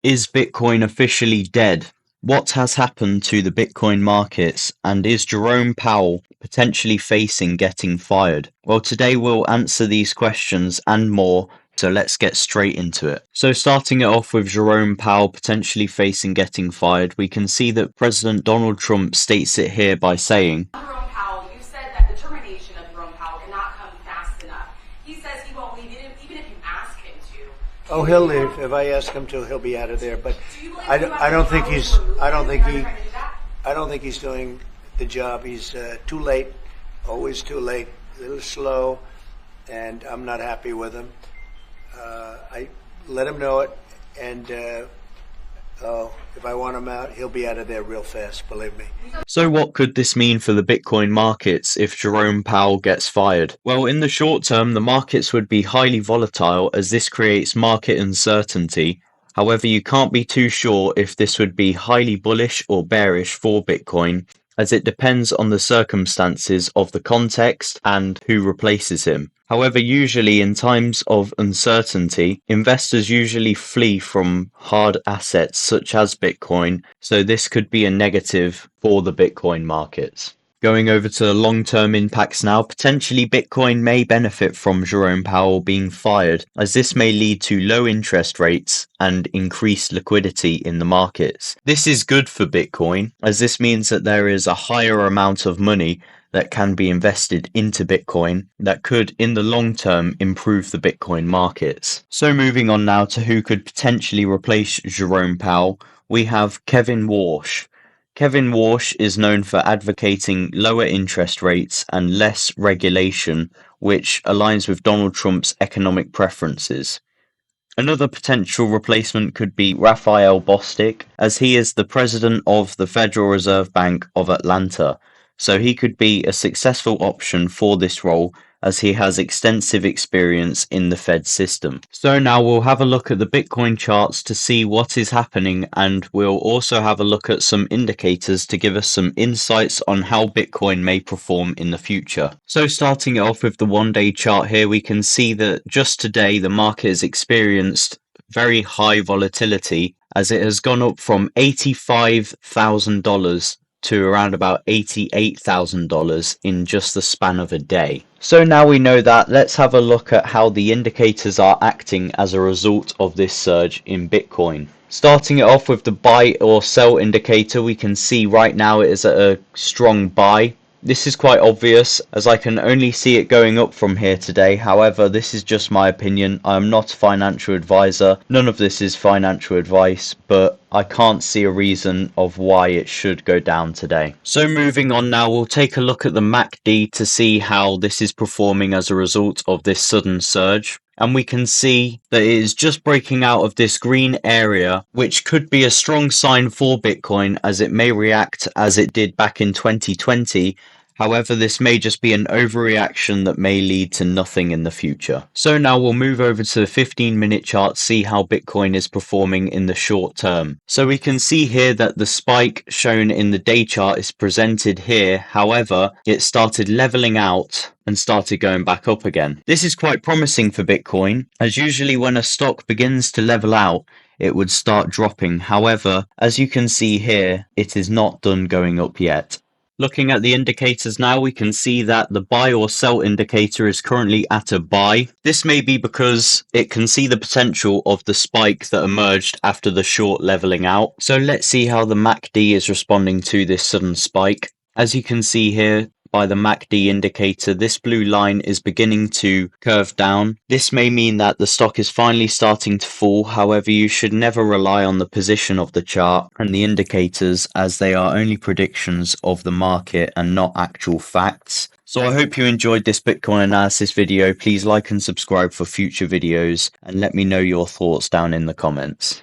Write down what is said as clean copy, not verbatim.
Is Bitcoin officially dead? What has happened to the Bitcoin markets, and is Jerome Powell potentially facing getting fired? Well, today we'll answer these questions and more, so let's get straight into it. So starting it off with Jerome Powell potentially facing getting fired, we can see that President Donald Trump states it here by saying, Jerome Powell, you said that the termination of Jerome Powell cannot come fast enough. He says he won't leave even if you ask him to. Oh, he'll leave. If I ask him to, he'll be out of there. But I don't think he's doing the job. He's too late, always too late, a little slow, and I'm not happy with him. I let him know it, and if I want him out, he'll be out of there real fast, believe me. So what could this mean for the Bitcoin markets if Jerome Powell gets fired? Well, in the short term, the markets would be highly volatile as this creates market uncertainty. However, you can't be too sure if this would be highly bullish or bearish for Bitcoin, as it depends on the circumstances of the context and who replaces him. However, usually in times of uncertainty, investors usually flee from hard assets such as Bitcoin, so this could be a negative for the Bitcoin markets. Going over to the long-term impacts now, potentially Bitcoin may benefit from Jerome Powell being fired, as this may lead to low interest rates and increased liquidity in the markets. This is good for Bitcoin, as this means that there is a higher amount of money that can be invested into Bitcoin that could, in the long term, improve the Bitcoin markets. So moving on now to who could potentially replace Jerome Powell, we have Kevin Warsh. Kevin Warsh is known for advocating lower interest rates and less regulation, which aligns with Donald Trump's economic preferences. Another potential replacement could be Raphael Bostic, as he is the president of the Federal Reserve Bank of Atlanta. So he could be a successful option for this role, as he has extensive experience in the Fed system. So now we'll have a look at the Bitcoin charts to see what is happening, and we'll also have a look at some indicators to give us some insights on how Bitcoin may perform in the future. So starting it off with the one-day chart here, we can see that just today the market has experienced very high volatility, as it has gone up from $85,000 to around about $88,000 in just the span of a day. So now we know that, let's have a look at how the indicators are acting as a result of this surge in Bitcoin. Starting it off with the buy or sell indicator, we can see right now it is at a strong buy. This is quite obvious, as I can only see it going up from here today. However, this is just my opinion. I am not a financial advisor. None of this is financial advice, but I can't see a reason of why it should go down today. So moving on now, we'll take a look at the MACD to see how this is performing as a result of this sudden surge. And we can see that it is just breaking out of this green area, which could be a strong sign for Bitcoin, as it may react as it did back in 2020. However, this may just be an overreaction that may lead to nothing in the future. So now we'll move over to the 15-minute chart, see how Bitcoin is performing in the short term. So we can see here that the spike shown in the day chart is presented here. However, it started leveling out and started going back up again. This is quite promising for Bitcoin, as usually when a stock begins to level out, it would start dropping. However, as you can see here, it is not done going up yet. Looking at the indicators now, we can see that the buy or sell indicator is currently at a buy. This may be because it can see the potential of the spike that emerged after the short leveling out. So let's see how the MACD is responding to this sudden spike. As you can see here, by the MACD indicator, this blue line is beginning to curve down. This may mean that the stock is finally starting to fall. However, you should never rely on the position of the chart and the indicators, as they are only predictions of the market and not actual facts. So I hope you enjoyed this Bitcoin analysis video. Please like and subscribe for future videos, and let me know your thoughts down in the comments.